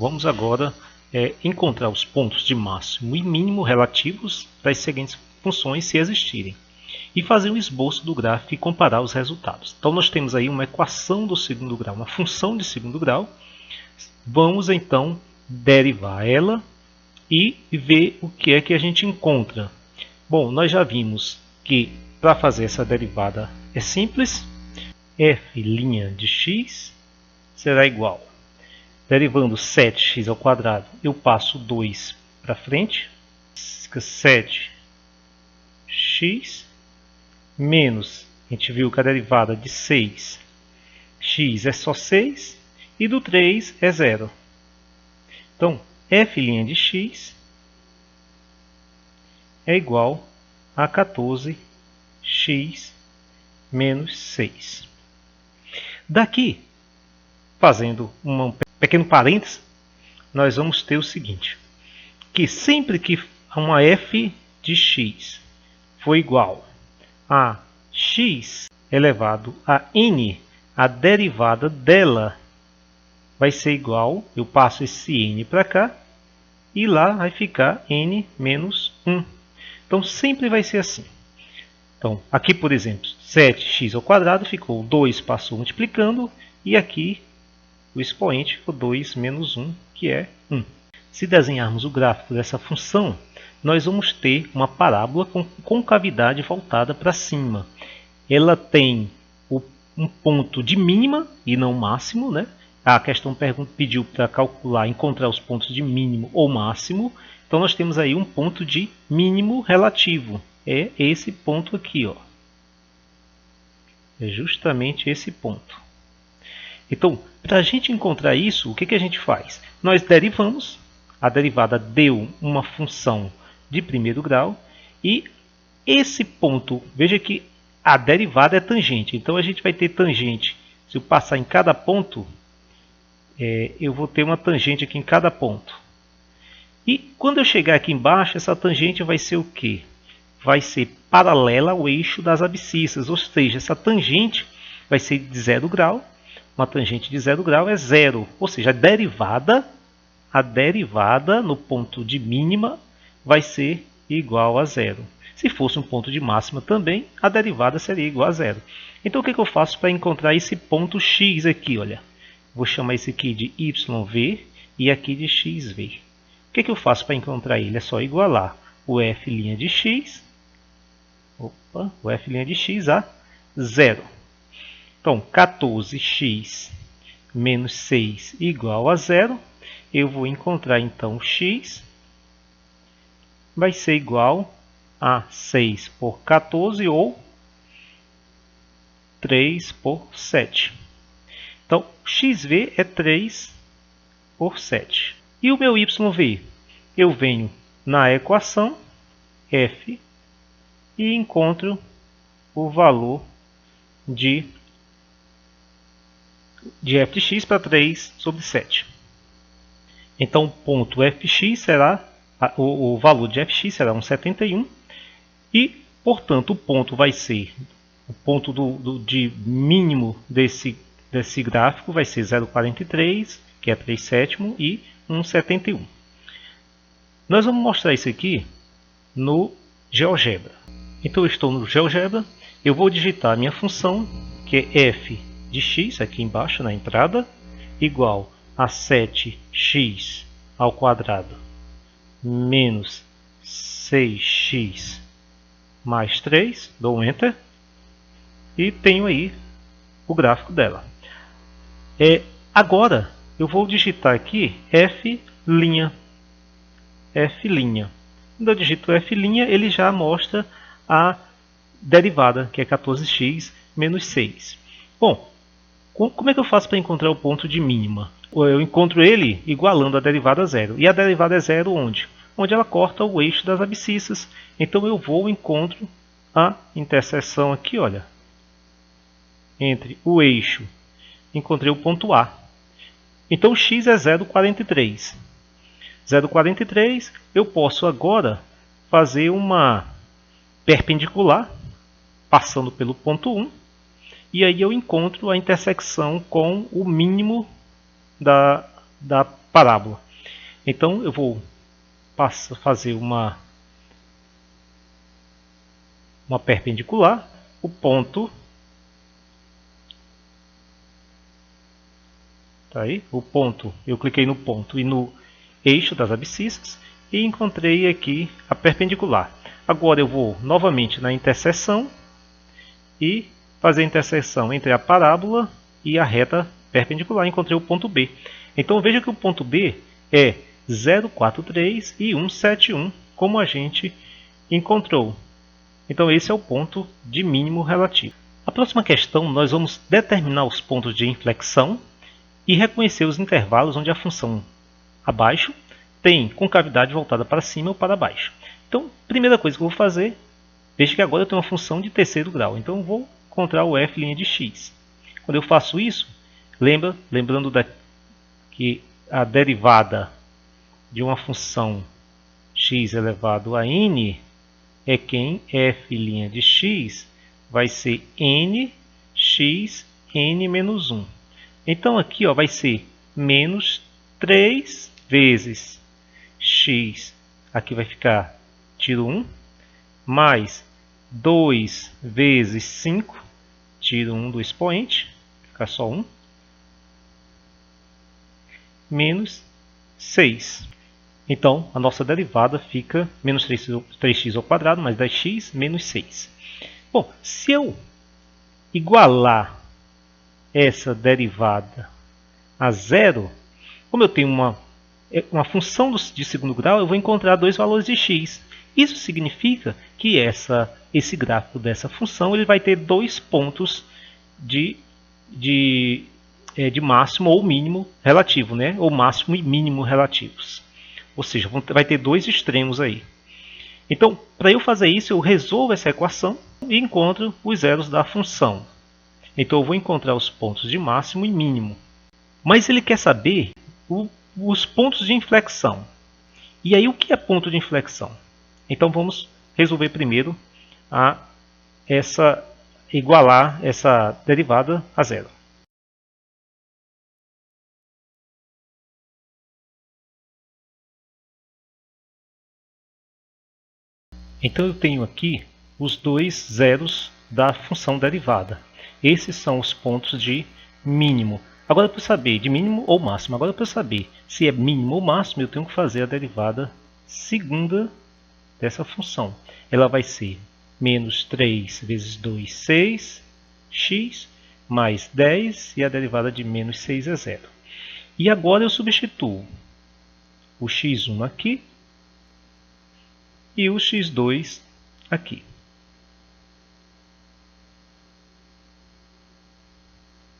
vamos agora encontrar os pontos de máximo e mínimo relativos das seguintes funções, se existirem, e fazer um esboço do gráfico e comparar os resultados. Então nós temos aí uma equação do segundo grau, uma função de segundo grau. Vamos então derivar ela e ver o que é que a gente encontra. Bom, nós já vimos que para fazer essa derivada é simples. F' de x será igual, derivando 7x ao quadrado, eu passo 2 para frente, fica 7x menos, a gente viu que a derivada de 6x é só 6 e do 3 é 0. Então, f' de x é igual a 14x menos 6. Daqui, fazendo um pequeno parênteses, nós vamos ter o seguinte, que sempre que uma f de x for igual a x elevado a n, a derivada dela vai ser igual, eu passo esse n para cá, e lá vai ficar n menos 1. Então sempre vai ser assim. Então aqui, por exemplo, 7x ao quadrado ficou 2, passou multiplicando, e aqui o expoente ficou 2 menos 1, que é 1. Se desenharmos o gráfico dessa função, nós vamos ter uma parábola com concavidade voltada para cima. Ela tem um ponto de mínima e não máximo, né? A questão pediu para calcular, encontrar os pontos de mínimo ou máximo. Então nós temos aí um ponto de mínimo relativo. É esse ponto aqui, ó. É justamente esse ponto. Então, para a gente encontrar isso, o que a gente faz? Nós derivamos, a derivada deu uma função de primeiro grau, e esse ponto, veja que a derivada é tangente, então a gente vai ter tangente, se eu passar em cada ponto, eu vou ter uma tangente aqui em cada ponto. E quando eu chegar aqui embaixo, essa tangente vai ser o quê? Vai ser paralela ao eixo das abscissas, ou seja, essa tangente vai ser de 0 grau, uma tangente de 0 grau é 0, ou seja, a derivada no ponto de mínima vai ser igual a 0. Se fosse um ponto de máxima também, a derivada seria igual a 0. Então o que eu faço para encontrar esse ponto x aqui? Olha, vou chamar esse aqui de yv e aqui de xv. O que eu faço para encontrar ele? É só igualar o f' de x, o f' de x a 0. Então, 14x menos 6 igual a 0. Eu vou encontrar então x vai ser igual a 6 por 14 ou 3 por 7. Então, xv é 3 por 7. E o meu yv? Eu venho na equação f e encontro o valor de f de x para 3 sobre 7. Então, o ponto fx será, o valor de fx será 1,71 e, portanto, o ponto vai ser, o ponto de mínimo desse gráfico vai ser 0,43, que é 3/7, e 1,71. Nós vamos mostrar isso aqui no GeoGebra. Então, eu estou no GeoGebra, eu vou digitar a minha função, que é f de x, aqui embaixo na entrada, igual a 7x ao quadrado menos 6x mais 3, dou um Enter, e tenho aí o gráfico dela. Agora, eu vou digitar aqui f'. Quando eu digito f', ele já mostra a derivada, que é 14x menos 6. Bom, como é que eu faço para encontrar o ponto de mínima? Eu encontro ele igualando a derivada a 0. E a derivada é 0 onde? Onde ela corta o eixo das abscissas. Então eu vou e encontro a interseção aqui, olha, entre o eixo. Encontrei o ponto A. Então x é 0,43. 0,43, eu posso agora fazer uma perpendicular, passando pelo ponto 1. E aí eu encontro a intersecção com o mínimo da parábola. Então eu vou fazer uma perpendicular, o ponto, tá aí, o ponto, eu cliquei no ponto e no eixo das abscissas e encontrei aqui a perpendicular. Agora eu vou novamente na interseção e fazer a interseção entre a parábola e a reta perpendicular. Encontrei o ponto B. Então veja que o ponto B é 0,43 e 1,71, como a gente encontrou. Então esse é o ponto de mínimo relativo. A próxima questão, nós vamos determinar os pontos de inflexão e reconhecer os intervalos onde a função abaixo tem concavidade voltada para cima ou para baixo. Então, primeira coisa que eu vou fazer, veja que agora eu tenho uma função de terceiro grau. Então eu vou encontrar o f' de x. Quando eu faço isso, lembrando que a derivada de uma função x elevado a n é que em f' de x vai ser n x n menos 1. Então aqui vai ser menos 3 vezes x, aqui vai ficar tiro 1, mais 2 vezes 5, tiro 1 do expoente, fica só 1, menos 6. Então, a nossa derivada fica menos 3x ao quadrado, mais 10x, menos 6. Bom, se eu igualar essa derivada a zero, como eu tenho uma função de segundo grau, eu vou encontrar dois valores de x. Isso significa que esse gráfico dessa função ele vai ter dois pontos de máximo ou mínimo relativo, né? Ou máximo e mínimo relativos. Ou seja, vai ter dois extremos aí. Então, para eu fazer isso, eu resolvo essa equação e encontro os zeros da função. Então, eu vou encontrar os pontos de máximo e mínimo. Mas ele quer saber os pontos de inflexão. E aí, o que é ponto de inflexão? Então, vamos resolver primeiro igualar essa derivada a zero. Então eu tenho aqui os dois zeros da função derivada. Esses são os pontos de mínimo. Agora para eu saber de mínimo ou máximo, agora para eu saber se é mínimo ou máximo, eu tenho que fazer a derivada segunda dessa função. Ela vai ser menos 3 vezes 2, 6, x, mais 10, e a derivada de menos 6 é zero. E agora eu substituo o x1 aqui e o x2 aqui.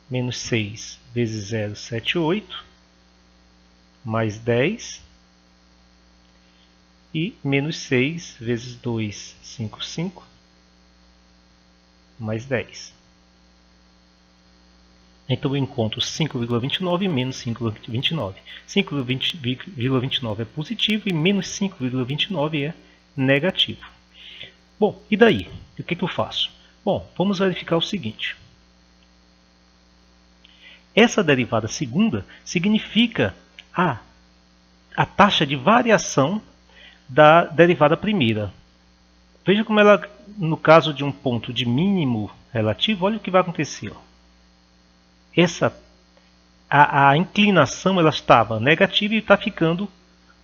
Menos 6 vezes 0, 7, 8, mais 10, e menos 6 vezes 2, 5, 5, mais 10. Então eu encontro 5,29 menos 5,29. 5,29 é positivo e menos 5,29 é negativo. Bom, e daí? O que eu faço? Bom, vamos verificar o seguinte. Essa derivada segunda significa a taxa de variação da derivada primeira. Veja como ela, no caso de um ponto de mínimo relativo, olha o que vai acontecer. A inclinação ela estava negativa e está ficando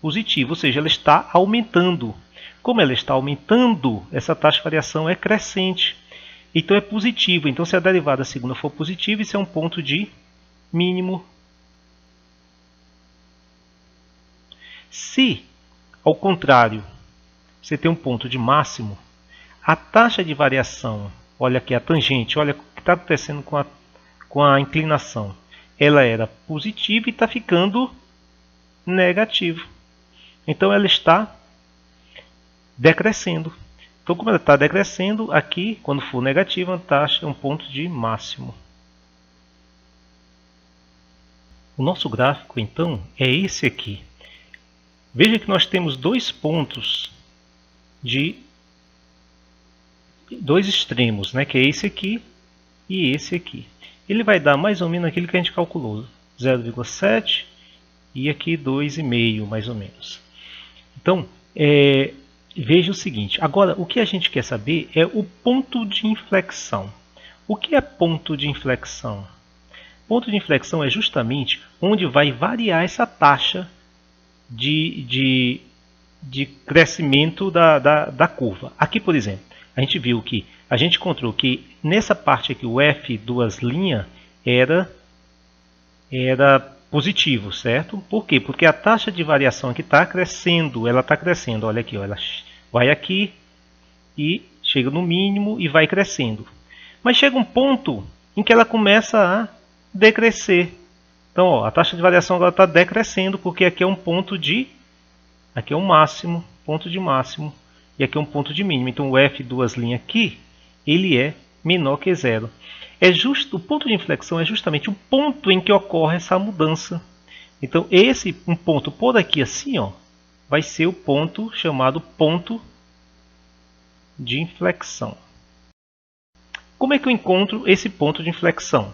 positiva, ou seja, ela está aumentando. Como ela está aumentando, essa taxa de variação é crescente. Então é positivo. Então se a derivada segunda for positiva, isso é um ponto de mínimo. Se, ao contrário, você tem um ponto de máximo, a taxa de variação, olha aqui a tangente, olha o que está acontecendo com a inclinação. Ela era positiva e está ficando negativa. Então ela está decrescendo. Então, como ela está decrescendo, aqui, quando for negativa, a taxa é um ponto de máximo. O nosso gráfico, então, é esse aqui. Veja que nós temos dois pontos de dois extremos, né, que é esse aqui e esse aqui. Ele vai dar mais ou menos aquilo que a gente calculou, 0,7 e aqui 2,5 mais ou menos. Então, veja o seguinte, agora o que a gente quer saber é o ponto de inflexão. O que é ponto de inflexão? Ponto de inflexão é justamente onde vai variar essa taxa de crescimento da curva. Aqui, por exemplo, a gente viu que a gente encontrou que nessa parte aqui o F duas linhas era positivo, certo? Por quê? Porque a taxa de variação aqui está crescendo, ela está crescendo. Olha aqui, ó, ela vai aqui e chega no mínimo e vai crescendo. Mas chega um ponto em que ela começa a decrescer. Então, ó, a taxa de variação agora está decrescendo, porque aqui é um ponto de... Aqui é um máximo, ponto de máximo, e aqui é um ponto de mínimo. Então, o F duas linhas aqui, ele é menor que zero. O ponto de inflexão é justamente o ponto em que ocorre essa mudança. Então, um ponto por aqui assim, ó, vai ser o ponto chamado ponto de inflexão. Como é que eu encontro esse ponto de inflexão?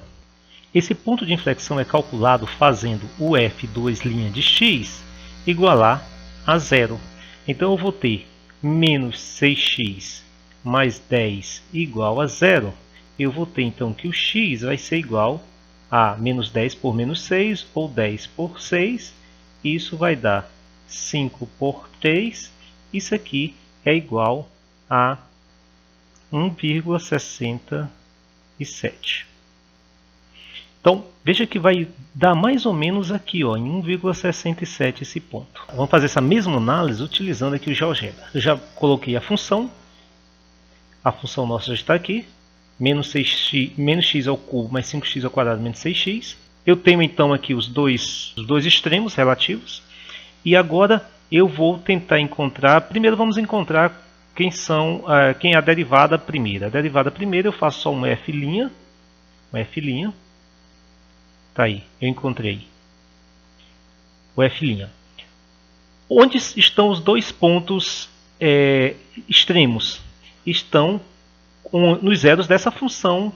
Esse ponto de inflexão é calculado fazendo o F duas linhas de x igualar a zero. Então eu vou ter menos 6x mais 10 igual a zero. Eu vou ter então que o x vai ser igual a menos 10 por menos 6 ou 10 por 6. Isso vai dar 5 por 3. Isso aqui é igual a 1,67. Então, veja que vai dar mais ou menos aqui, ó, em 1,67 esse ponto. Vamos fazer essa mesma análise utilizando aqui o GeoGebra. Eu já coloquei a função nossa já está aqui, menos x ao cubo mais 5x ao quadrado menos 6x. Eu tenho então aqui os dois extremos relativos. E agora eu vou tentar encontrar, primeiro vamos encontrar quem é a derivada primeira. A derivada primeira eu faço só uma f', tá aí, eu encontrei o f'. Onde estão os dois pontos extremos? Estão nos zeros dessa função,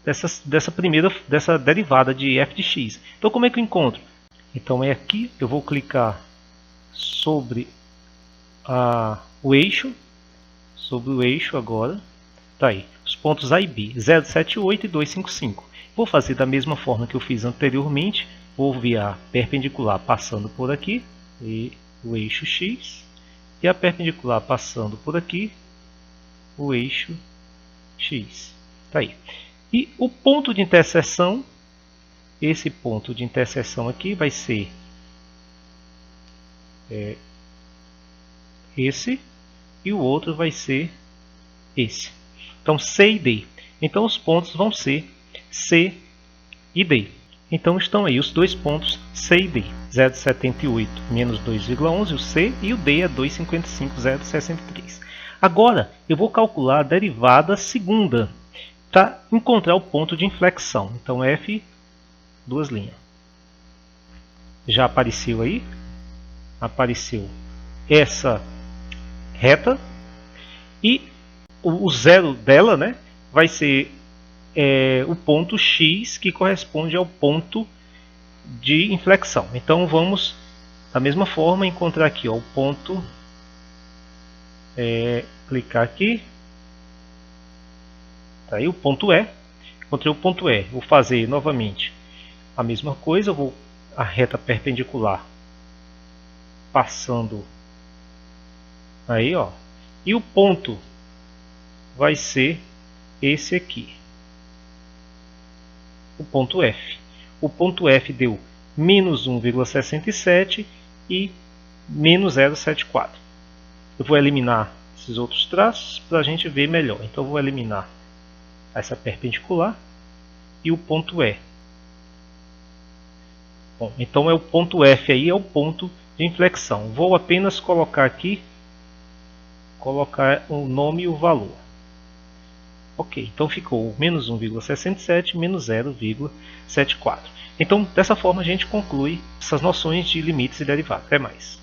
dessa derivada de f de x. Então como é que eu encontro? Então é aqui, eu vou clicar sobre o eixo agora, tá aí, os pontos A e B, 0,78 e 2,55. Vou fazer da mesma forma que eu fiz anteriormente, vou ver a perpendicular passando por aqui, e o eixo x, e a perpendicular passando por aqui, o eixo x. Tá aí. E o ponto de interseção, esse ponto de interseção aqui vai ser esse, e o outro vai ser esse. Então C e D. Então os pontos vão ser C e D. Então estão aí os dois pontos C e D. 0,78 menos 2,11 o C e o D é 2,55, 0,63. Agora eu vou calcular a derivada segunda para encontrar o ponto de inflexão. Então F duas linhas. Já apareceu aí? Apareceu essa reta e o zero dela, né, vai ser o ponto x que corresponde ao ponto de inflexão. Então vamos da mesma forma encontrar aqui, ó, o ponto, clicar aqui, tá aí o ponto E, encontrei o ponto E. Vou fazer novamente a mesma coisa, eu vou a reta perpendicular passando aí, ó, e o ponto vai ser esse aqui, o ponto F. O ponto F deu menos 1,67 e menos 0,74. Eu vou eliminar esses outros traços para a gente ver melhor. Então eu vou eliminar essa perpendicular e o ponto E. Bom, então o ponto F aí é o ponto de inflexão. Vou apenas colocar aqui, colocar o nome e o valor. Ok, então ficou menos 1,67 menos 0,74. Então dessa forma a gente conclui essas noções de limites e derivadas. Até mais.